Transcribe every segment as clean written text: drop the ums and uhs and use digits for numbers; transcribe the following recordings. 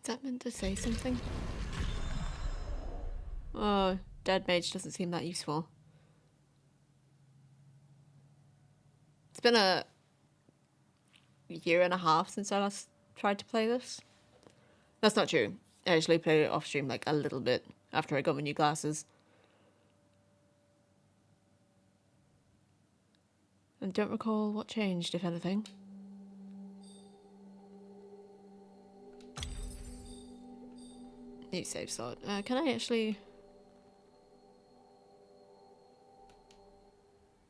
that meant to say something? Oh, Dead Mage doesn't seem that useful. It's been a year and a half since I last tried to play this. That's not true. I actually played it off stream like a little bit after I got my new glasses. And don't recall what changed, if anything. New save slot. Can I actually...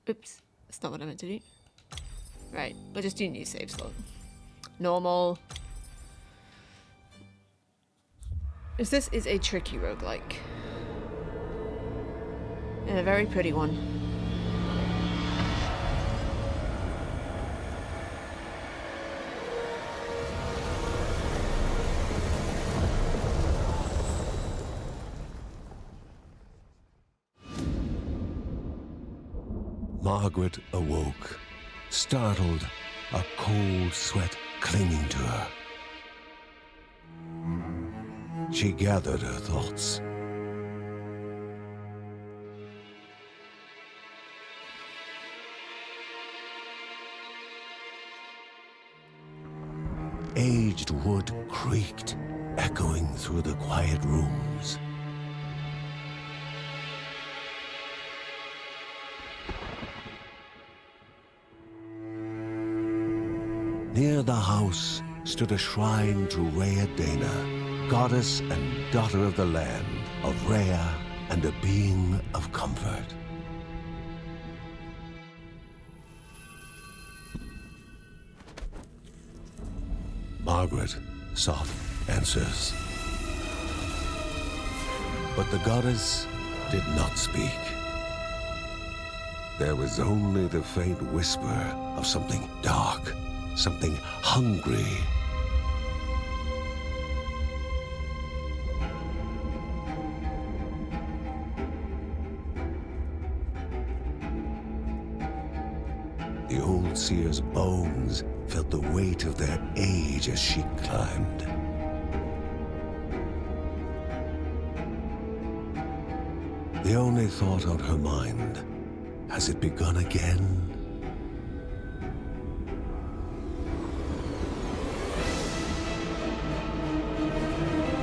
Oops. That's not what I meant to do. Right, we'll just do new save slot. Normal. This is a tricky roguelike. And a very pretty one. Margaret awoke, startled, a cold sweat clinging to her. She gathered her thoughts. Aged wood creaked, echoing through the quiet rooms. Near the house stood a shrine to Rhea Dana, goddess and daughter of the land, of Rhea and a being of comfort. Margaret sought answers. But the goddess did not speak. There was only the faint whisper of something dark, something hungry. The old seer's bones felt the weight of their age as she climbed. The only thought on her mind, has it begun again?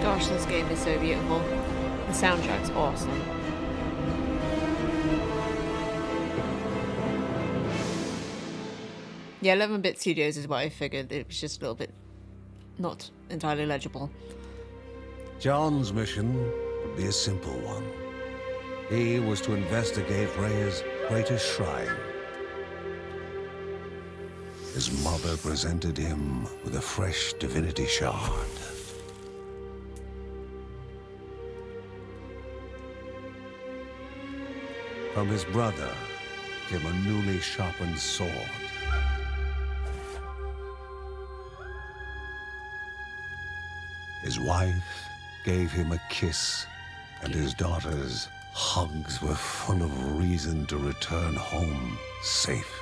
Gosh, this game is so beautiful. The soundtrack's awesome. Yeah, 11-bit studios is what I figured. It was just a little bit not entirely legible. John's mission would be a simple one. He was to investigate Rhea's greatest shrine. His mother presented him with a fresh divinity shard. From his brother came a newly sharpened sword. His wife gave him a kiss, and his daughter's hugs were full of reason to return home safe.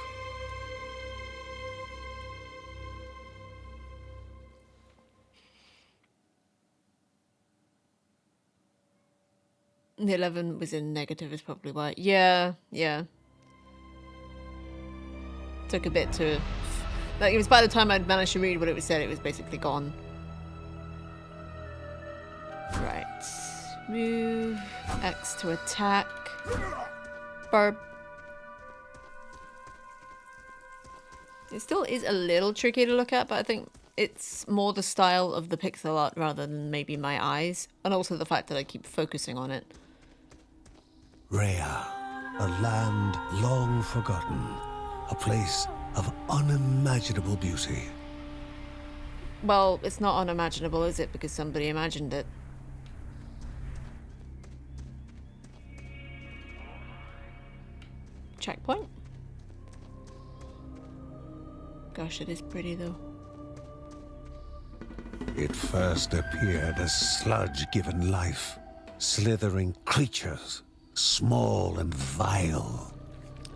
The 11 was in negative is probably why. Yeah. Took a bit to... Like, it was by the time I'd managed to read what it was said, it was basically gone. Right. Move. X to attack. Barb. It still is a little tricky to look at, but I think it's more the style of the pixel art rather than maybe my eyes. And also the fact that I keep focusing on it. Rhea, a land long forgotten, a place of unimaginable beauty. Well, it's not unimaginable, is it? Because somebody imagined it. Checkpoint? Gosh, it is pretty though. It first appeared as sludge given life, slithering creatures, small and vile.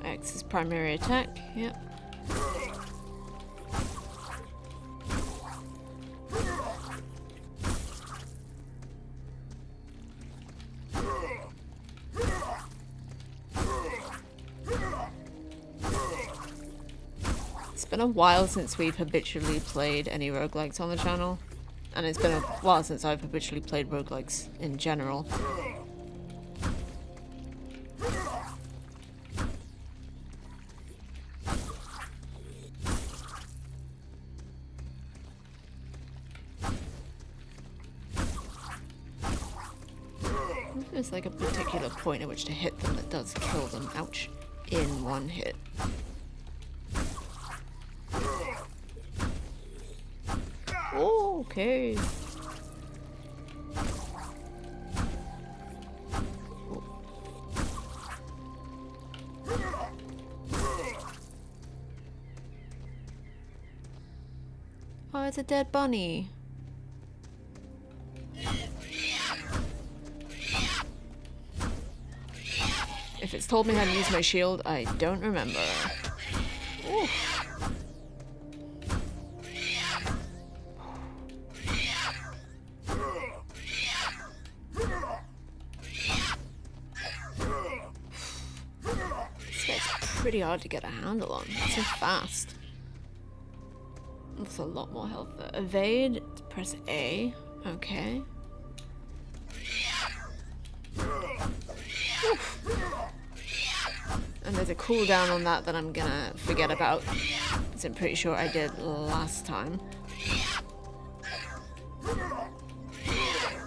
X is primary attack, yep. been a while since we've habitually played any roguelikes on the channel. And it's been a while since I've habitually played roguelikes in general. There's like a particular point at which to hit them that does kill them, ouch, in one hit. Oh, okay. Oh, it's a dead bunny. If it's told me how to use my shield, I don't remember. Ooh. This guy's pretty hard to get a handle on. It's so fast. That's a lot more health there. Evade, press A. Okay. Oof. And there's a cooldown on that I'm gonna forget about, because I'm pretty sure I did last time. I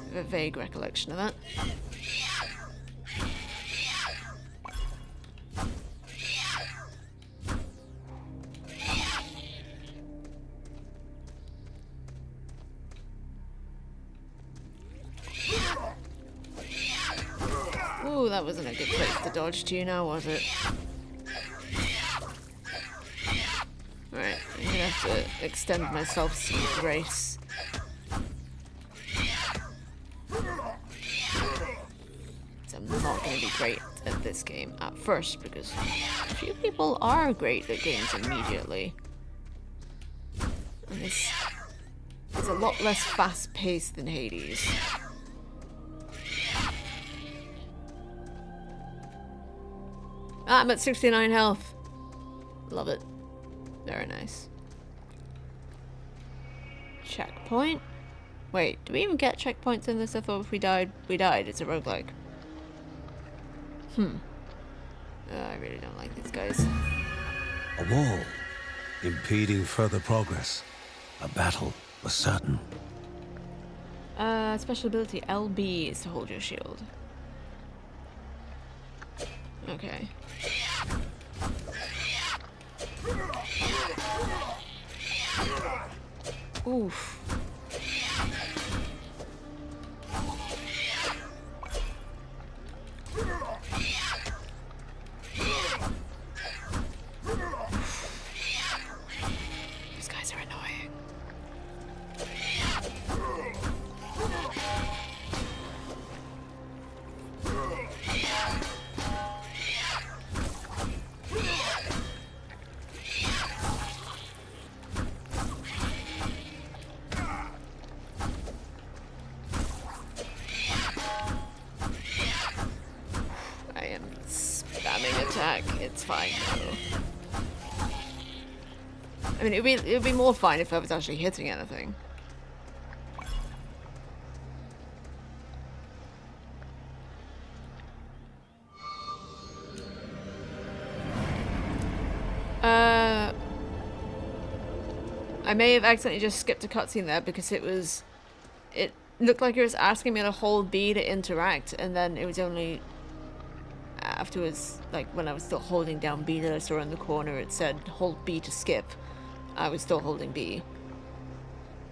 have a vague recollection of that. Ooh, that wasn't a good place to dodge to now, was it? Alright, I'm gonna have to extend myself some grace. So I'm not gonna be great at this game at first, because a few people are great at games immediately. And it's a lot less fast-paced than Hades. Ah, I'm at 69 health. Love it. Very nice. Checkpoint? Wait, do we even get checkpoints in this? I thought if we died, we died. It's a roguelike. I really don't like these guys. A wall, impeding further progress. A battle was certain. Special ability LB is to hold your shield. Okay. Oof. These guys are annoying. It's fine though. I mean, it'd be more fine if I was actually hitting anything. I may have accidentally just skipped a cutscene there because it looked like it was asking me to hold B to interact, and then it was only afterwards, like when I was still holding down B that I saw in the corner, it said hold B to skip. I was still holding B.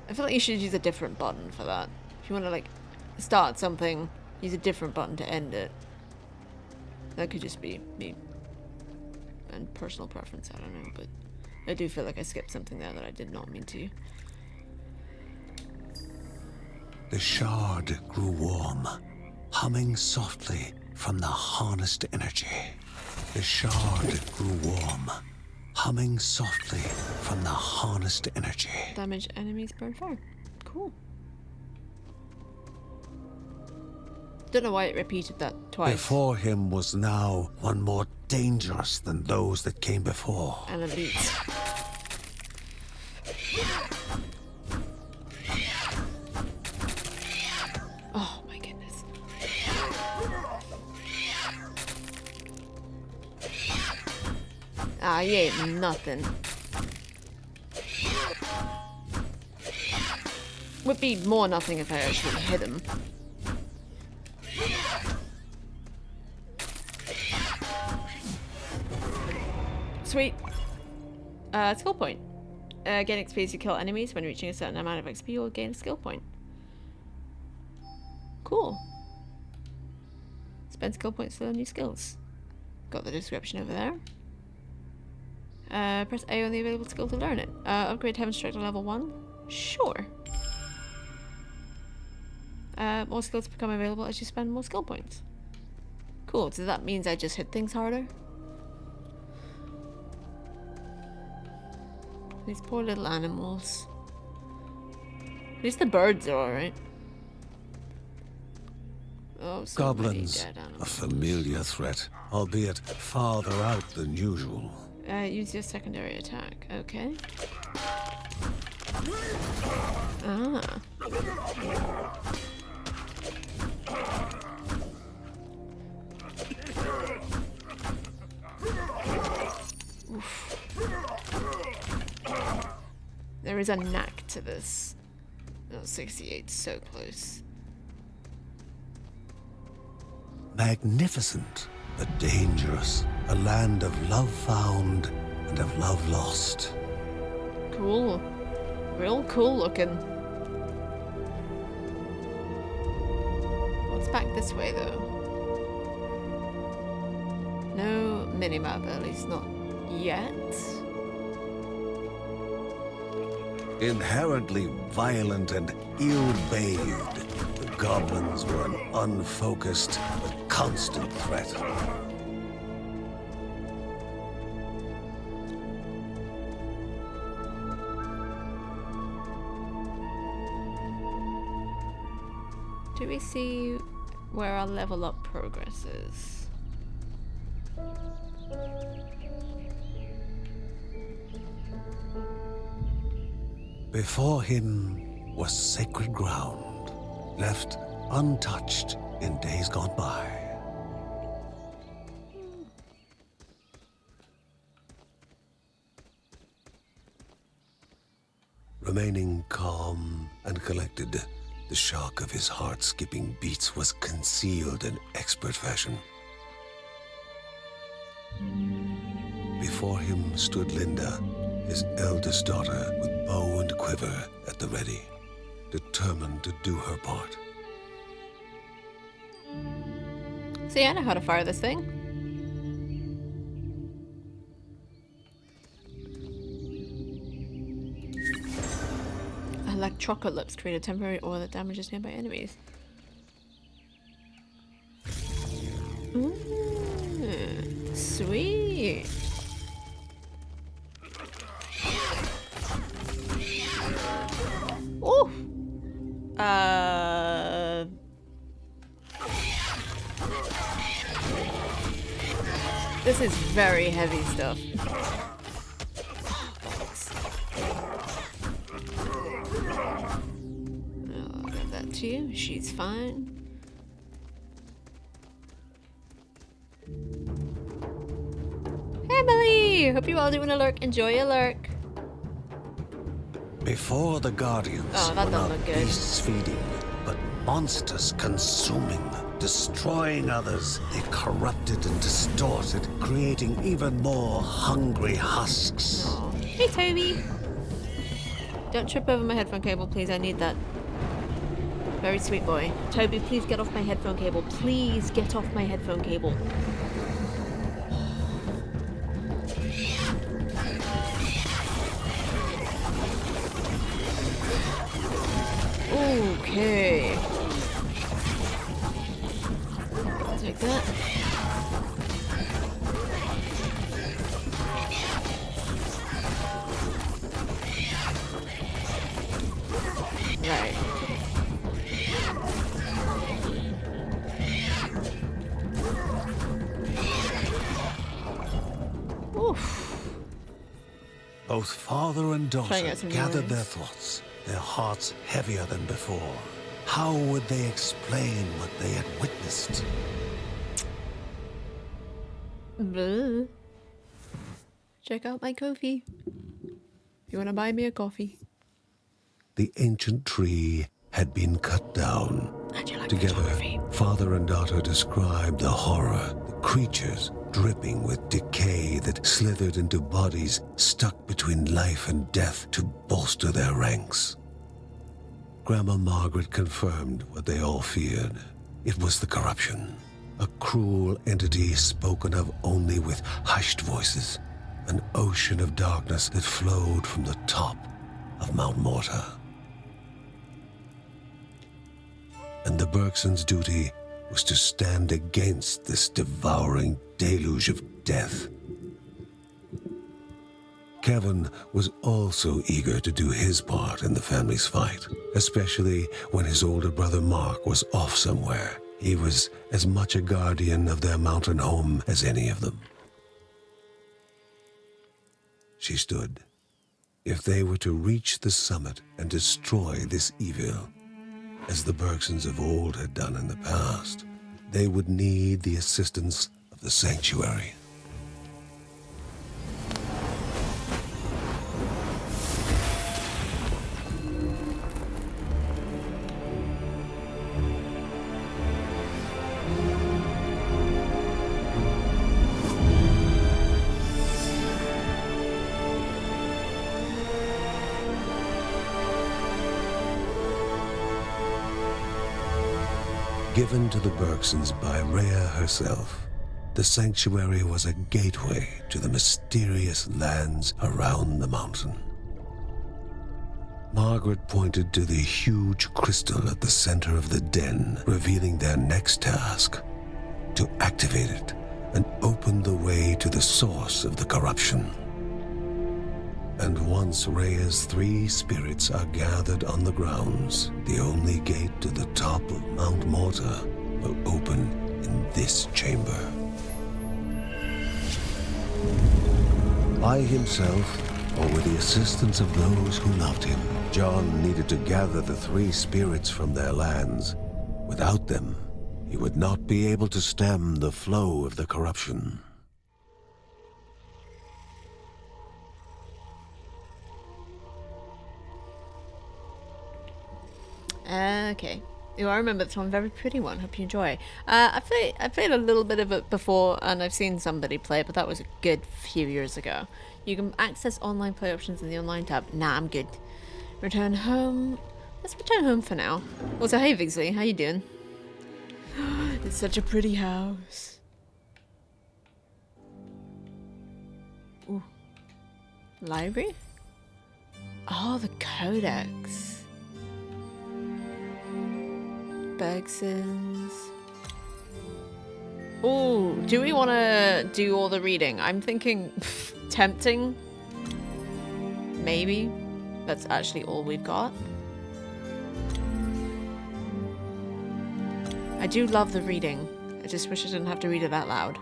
I feel like you should use a different button for that. If you want to like start something, use a different button to end it. That could just be me and personal preference, I don't know, but I do feel like I skipped something there that I did not mean to. The shard grew warm, humming softly from the harnessed energy. The shard grew warm, humming softly from the harnessed energy. Damage enemies burn fire. Cool. Don't know why it repeated that twice. Before him was now one more dangerous than those that came before. And elite. Nah, he ain't nothing. Would be more nothing if I actually hit him. Sweet. Skill point. Gain XP as you kill enemies. When reaching a certain amount of XP, you'll gain a skill point. Cool. Spend skill points to learn new skills. Got the description over there. Press A on the available skill to learn it. Upgrade Heaven Strike to level 1? Sure. More skills become available as you spend more skill points. Cool, so that means I just hit things harder? These poor little animals. At least the birds are alright. Oh, so many Goblins, dead animals. a familiar threat, albeit farther out than usual. Use your secondary attack. Okay. Ah. Oof. There is a knack to this. Oh, 68, so close. Magnificent, but dangerous. A land of love found and of love lost. Cool. Real cool looking. What's back this way though? No minimap, at least not yet. Inherently violent and ill-bathed, the goblins were an unfocused but constant threat. Do we see where our level up progress is? Before him was sacred ground, left untouched in days gone by. Remaining calm and collected, the shock of his heart-skipping beats was concealed in expert fashion. Before him stood Linda, his eldest daughter, with bow and quiver at the ready, determined to do her part. See, I know how to fire this thing. Electrocalypse create a temporary aura that damages nearby enemies. Ooh, sweet. Oh. This is very heavy stuff. I'll give that to you. She's fine. Hey, Emily! Hope you all doing a lurk. Enjoy a lurk. Before the Guardians Oh, that were don't not look good. beasts feeding, but monsters consuming, destroying others. They corrupted and distorted, creating even more hungry husks. Aw. Hey, Toby. Don't trip over my headphone cable, please. I need that. Very sweet boy. Toby, please get off my headphone cable. Please get off my headphone cable. Okay. Take that. Right. Oof. Both father and Trying daughter out some gathered noise. their thoughts, their hearts heavier than before. How would they explain what they had witnessed? Bleh. Check out my coffee. If you want to buy me a coffee. The ancient tree had been cut down. And you like Together, photography. father and daughter described the horror, the creatures dripping with decay that slithered into bodies stuck between life and death to bolster their ranks. Grandma Margaret confirmed what they all feared. It was the corruption, a cruel entity spoken of only with hushed voices, an ocean of darkness that flowed from the top of Mount Morta. And the Bergsons' duty was to stand against this devouring deluge of death. Kevin was also eager to do his part in the family's fight, especially when his older brother Mark was off somewhere. He was as much a guardian of their mountain home as any of them. She stood. If they were to reach the summit and destroy this evil, as the Bergsons of old had done in the past, they would need the assistance of the sanctuary. Given to the Bergsons by Rhea herself, the sanctuary was a gateway to the mysterious lands around the mountain. Margaret pointed to the huge crystal at the center of the den, revealing their next task: to activate it and open the way to the source of the corruption. And once Rhea's 3 spirits are gathered on the grounds, the only gate to the top of Mount Morta will open in this chamber. By himself, or with the assistance of those who loved him, John needed to gather the 3 spirits from their lands. Without them, he would not be able to stem the flow of the corruption. Okay. Oh, I remember this one. Very pretty one. Hope you enjoy. I played a little bit of it before, and I've seen somebody play it, but that was a good few years ago. You can access online play options in the online tab. Nah, I'm good. Return home. Let's return home for now. Also, hey Vigsley, how you doing? It's such a pretty house. Ooh. Library? Oh, the codex. Bergsons. Oh, do we want to do all the reading? I'm thinking tempting. Maybe. That's actually all we've got. I do love the reading. I just wish I didn't have to read it that loud.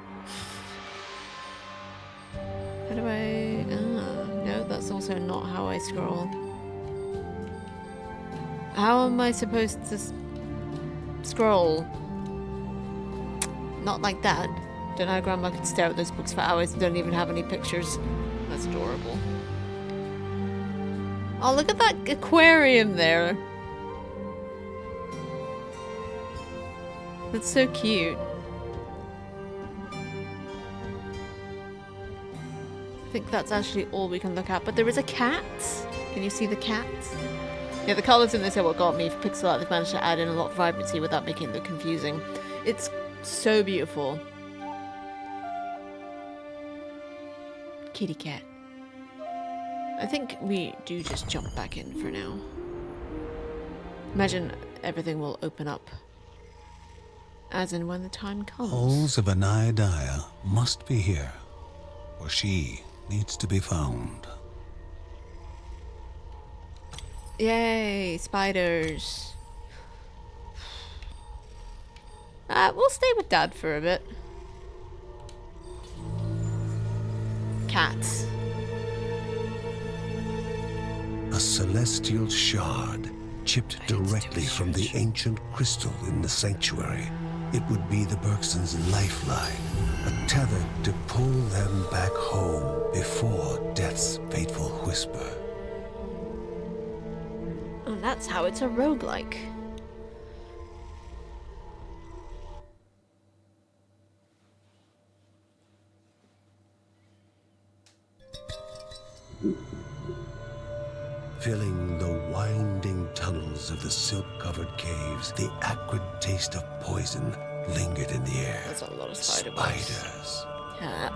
How do I... no, that's also not how I scroll. How am I supposed to scroll? Not like that. Don't know how Grandma could stare at those books for hours and don't even have any pictures. That's adorable. Oh, look at that aquarium there. That's so cute. I think that's actually all we can look at, but there is a cat. Can you see the cat? Yeah, the colours in this are what got me. For pixel art, they've managed to add in a lot of vibrancy without making it look confusing. It's so beautiful. Kitty cat. I think we do just jump back in for now. Imagine everything will open up as and when the time comes. Halls of Anaiadaya must be here, for she needs to be found. Yay, spiders. We'll stay with Dad for a bit. Cats. A celestial shard chipped directly from the ancient crystal in the sanctuary. It would be the Bergsons' lifeline, tethered to pull them back home before death's fateful whisper. And that's how it's a roguelike. Filling the winding tunnels of the silk-covered caves, the acrid taste of poison lingered in the air. That's a lot of spider bites. Spiders. Yeah.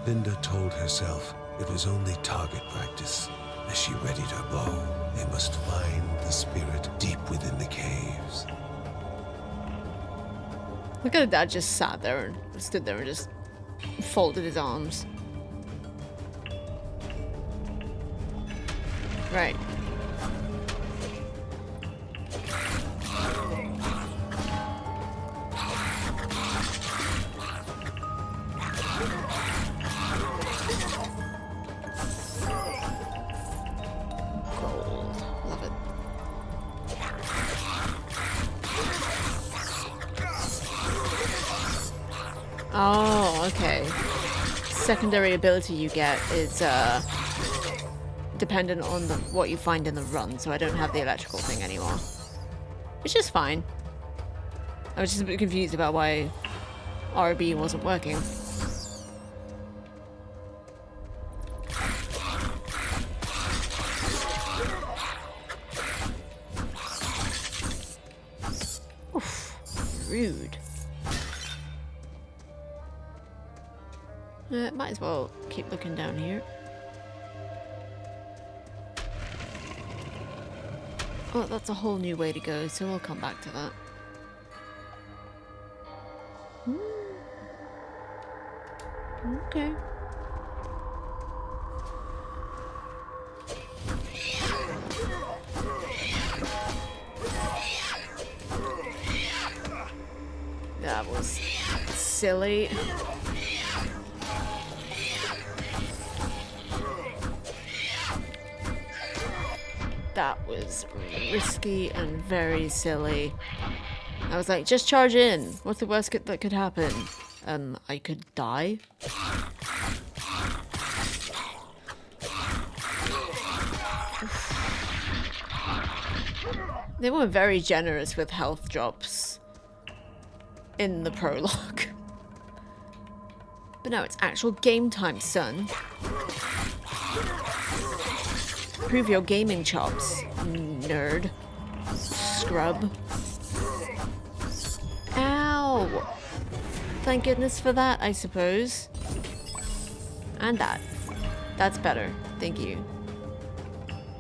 Linda told herself it was only target practice. As she readied her bow, they must find the spirit deep within the caves. Look at Dad just sat there and stood there and just folded his arms. Right. Gold. Love it. Oh, okay. Secondary ability you get is dependent on what you find in the run, so I don't have the electrical thing anymore. Which is fine. I was just a bit confused about why RB wasn't working. Oof, rude. Might as well keep looking down here. Oh, that's a whole new way to go, so we'll come back to that. Okay. That was silly. That was risky and very silly. I was like, just charge in. What's the worst that could happen? I could die. They were very generous with health drops in the prologue. But now it's actual game time, son. Prove your gaming chops, nerd. Scrub. Ow! Thank goodness for that, I suppose. And that. That's better. Thank you.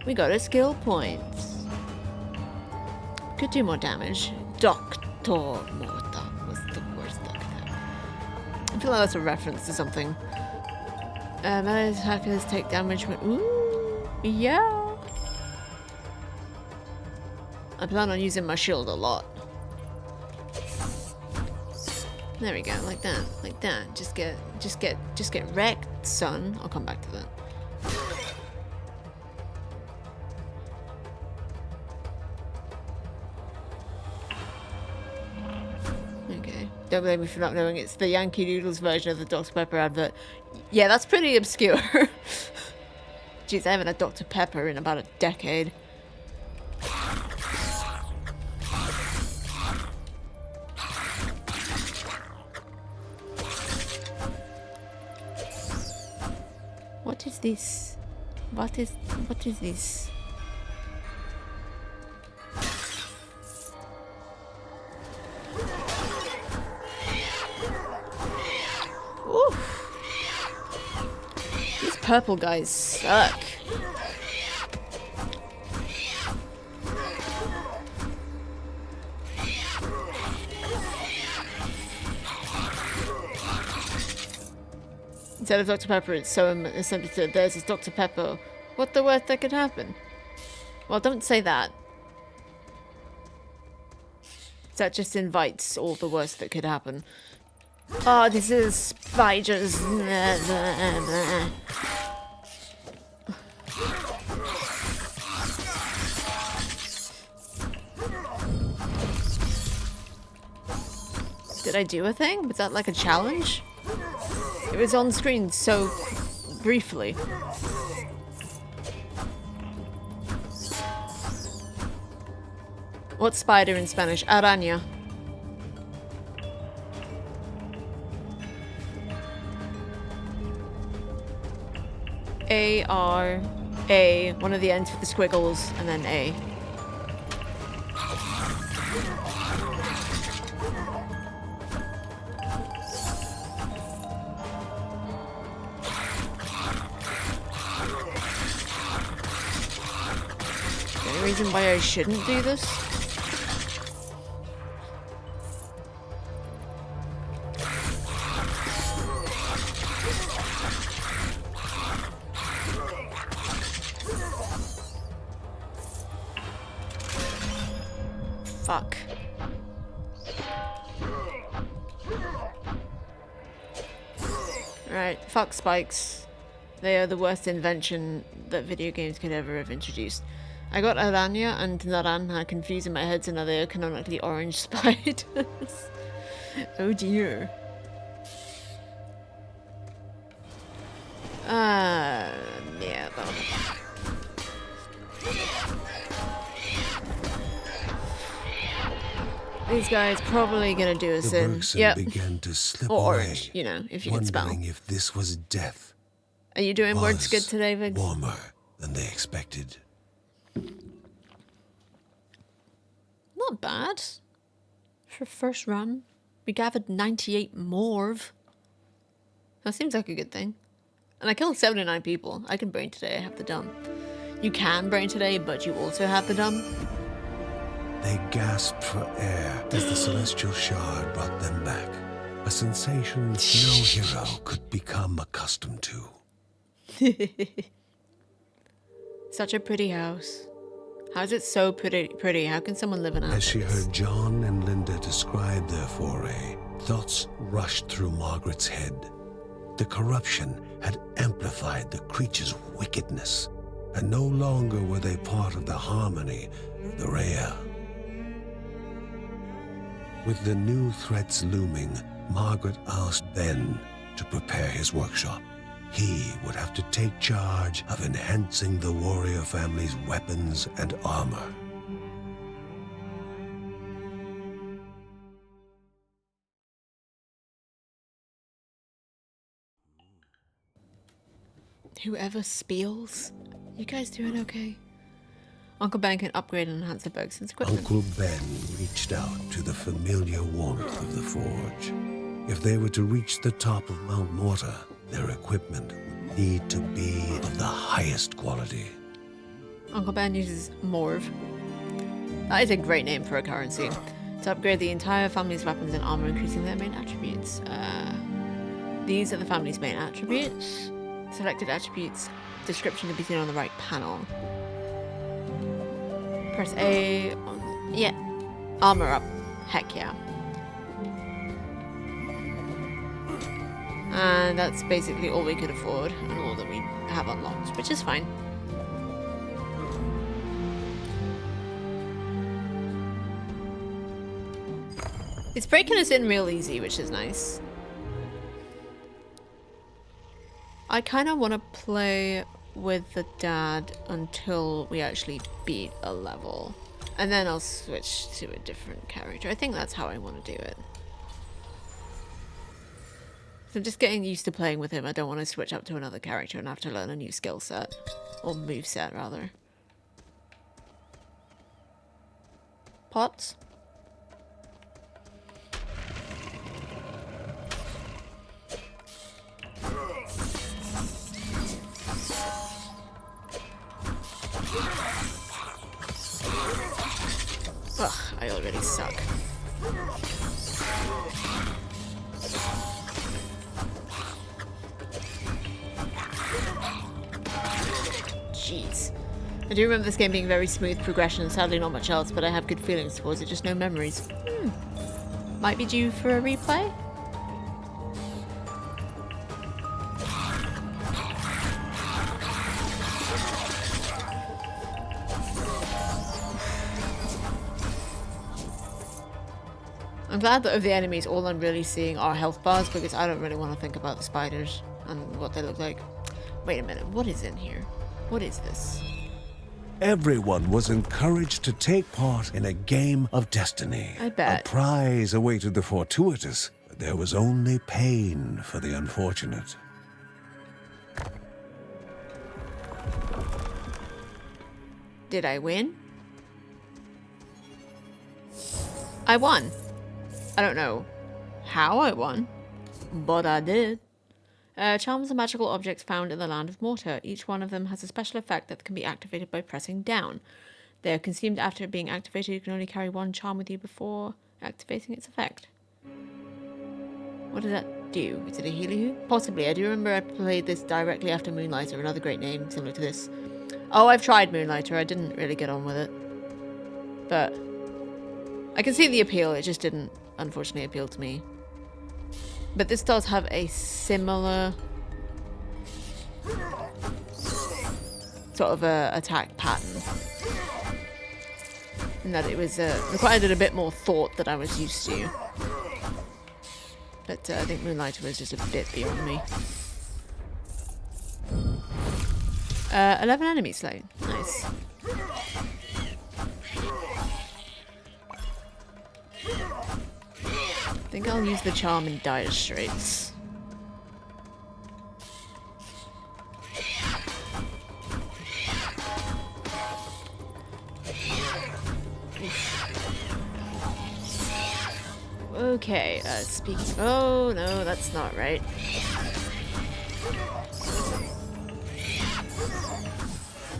We got a skill point. Could do more damage. Dr. Morta was the worst that could happen. I feel like that's a reference to something. Melee attackers take damage when... Ooh, yeah. I plan on using my shield a lot. There we go, like that, like that. Just get wrecked, son. I'll come back to that. Okay. Don't blame me for not knowing it's the Yankee Doodles version of the Dr. Pepper advert. Yeah, that's pretty obscure. Jeez, I haven't had Dr. Pepper in about a decade. What is this? What is this? Oof. These purple guys suck. Instead of Dr. Pepper, it's so misunderstood. There's this Dr. Pepper. What the worst that could happen? Well, don't say that. That just invites all the worst that could happen. Oh, this is spiders. Did I do a thing? Was that like a challenge? It was on screen so briefly. What's spider in Spanish? Araña. A-R-A, one of the ends with the squiggles, and then A. Any reason why I shouldn't do this? Fuck. Right, fuck spikes. They are the worst invention that video games could ever have introduced. I got Araña and Naranja confused in my head, so now they are canonically orange spiders. Oh dear. Yeah, these guys probably gonna do us in. Yep. Began to slip Or away, orange, you know, if you can spell. wondering if this was death. Are you doing words good today, Vigs? Warmer than they expected. Not bad. For first run. We gathered 98 morve. That seems like a good thing. And I killed 79 people. I can brain today, I have the dumb. You can brain today, but you also have the dumb. They gasped for air as the celestial shard brought them back. A sensation no hero could become accustomed to. Such a pretty house. How is it so pretty? How can someone live in a house? As she heard John and Linda describe their foray, thoughts rushed through Margaret's head. The corruption had amplified the creature's wickedness, and no longer were they part of the harmony of the Rhea. With the new threats looming, Margaret asked Ben to prepare his workshop. He would have to take charge of enhancing the warrior family's weapons and armor. Whoever spiels? You guys doing okay? Uncle Ben can upgrade and enhance the Bergson's equipment. Uncle Ben reached out to the familiar warmth of the forge. If they were to reach the top of Mount Morta, their equipment would need to be of the highest quality. Uncle Ben uses Morve. That is a great name for a currency. To upgrade the entire family's weapons and armor, increasing their main attributes. These are the family's main attributes. Selected attributes description to be seen on the right panel. Press A. Yeah. Armor up. Heck yeah. And that's basically all we could afford and all that we have unlocked, which is fine. It's breaking us in real easy, which is nice. I kind of want to play with the dad until we actually beat a level. And then I'll switch to a different character. I think that's how I want to do it. So I'm just getting used to playing with him. I don't want to switch up to another character and have to learn a new skill set. Or move set, rather. Pots? Ugh, I already suck. Jeez. I do remember this game being very smooth progression, sadly not much else, but I have good feelings towards it, just no memories. Might be due for a replay? I'm glad that of the enemies, all I'm really seeing are health bars because I don't really want to think about the spiders and what they look like. Wait a minute, what is in here? What is this? Everyone was encouraged to take part in a game of destiny. I bet. A prize awaited the fortuitous, but there was only pain for the unfortunate. Did I win? I won. I don't know how I won, but I did. Charms are magical objects found in the land of Morta. Each one of them has a special effect that can be activated by pressing down. They are consumed after being activated. You can only carry one charm with you before activating its effect. What does that do? Is it a healy-hoo? Possibly. I do remember I played this directly after Moonlighter, another great name similar to this. Oh, I've tried Moonlighter. I didn't really get on with it. But I can see the appeal. It just didn't, unfortunately, appeal to me. But this does have a similar sort of attack pattern. In that it was required a bit more thought than I was used to. But I think Moonlighter was just a bit beyond me. 11 enemies slain. Nice. I think I'll use the charm in dire straits. Okay, speaking... Oh, no, that's not right.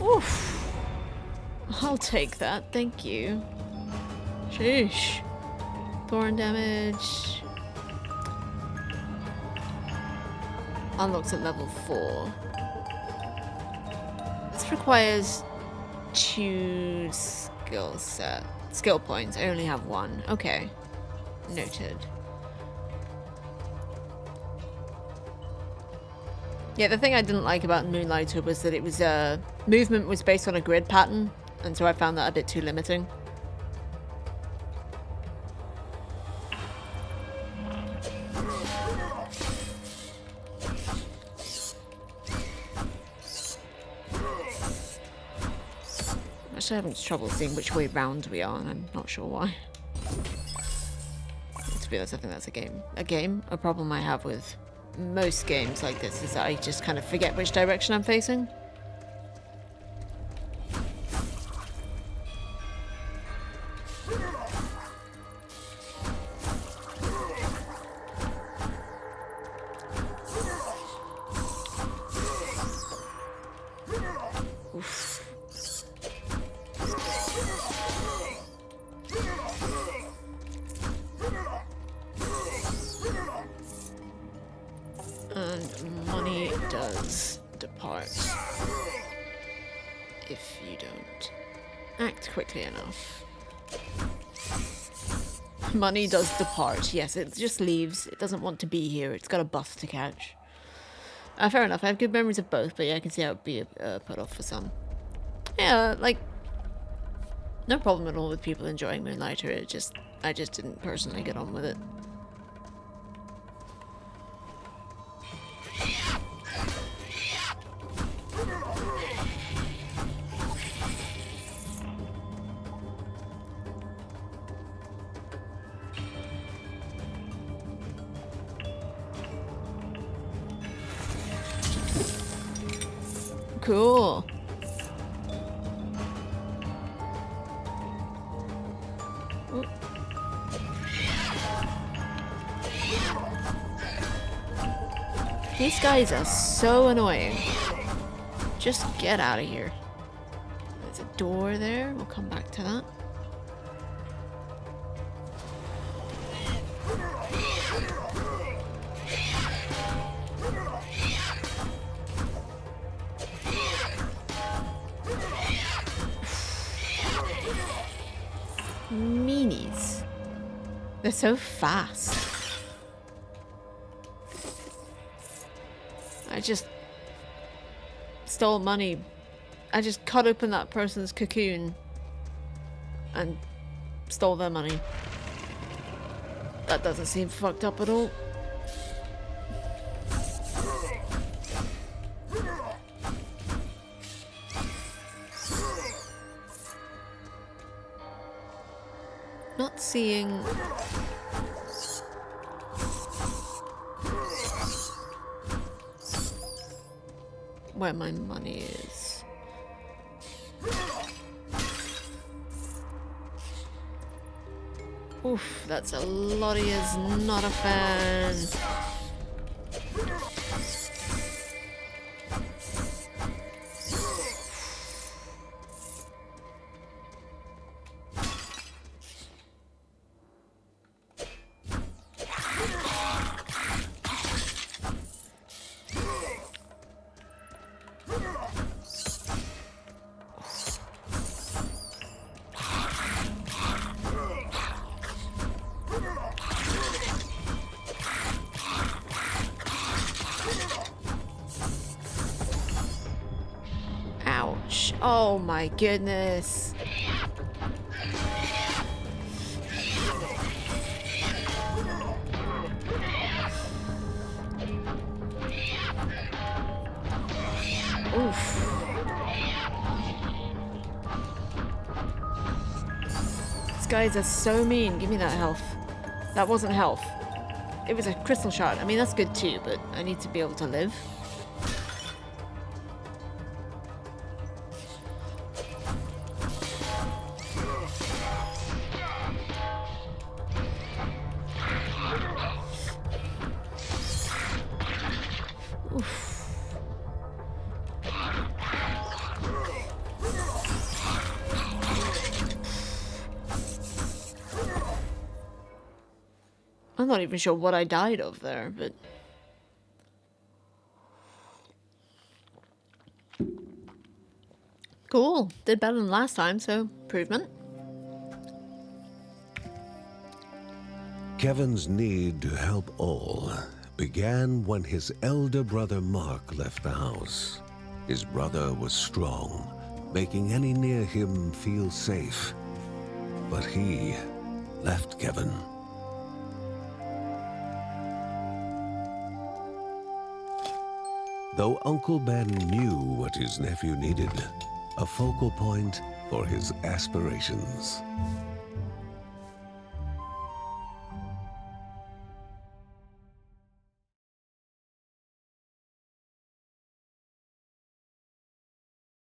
Oof. I'll take that, thank you. Sheesh. Thorn damage. Unlocks at level 4. This requires 2 skill points. I only have 1. Okay. Noted. Yeah, the thing I didn't like about Moonlighter was that it was movement was based on a grid pattern, and so I found that a bit too limiting. Actually, I'm having trouble seeing which way round we are, and I'm not sure why. To be honest, I think that's a problem I have with most games like this is that I just kind of forget which direction I'm facing. And money does depart if you don't act quickly enough. Money does depart. Yes, it just leaves. It doesn't want to be here. It's got a bus to catch. Fair enough. I have good memories of both, but yeah, I can see how it would be a put off for some. Yeah, like, no problem at all with people enjoying Moonlighter. I just didn't personally get on with it. Cool. Ooh. These guys are so annoying. Just get out of here. There's a door there. We'll come back to that. Meanies. They're so fast. I just stole money. I just cut open that person's cocoon and stole their money. That doesn't seem fucked up at all. Not seeing... where my money is. Oof, that's a lot of years. Not a fan. Ouch. Oh my goodness. Oof. These guys are so mean. Give me that health. That wasn't health. It was a crystal shard. I mean, that's good too, but I need to be able to live. I'm not even sure what I died of there, but... Cool. Did better than last time, so improvement. Kevin's need to help all began when his elder brother Mark left the house. His brother was strong, making any near him feel safe. But he left Kevin. Though Uncle Ben knew what his nephew needed, a focal point for his aspirations.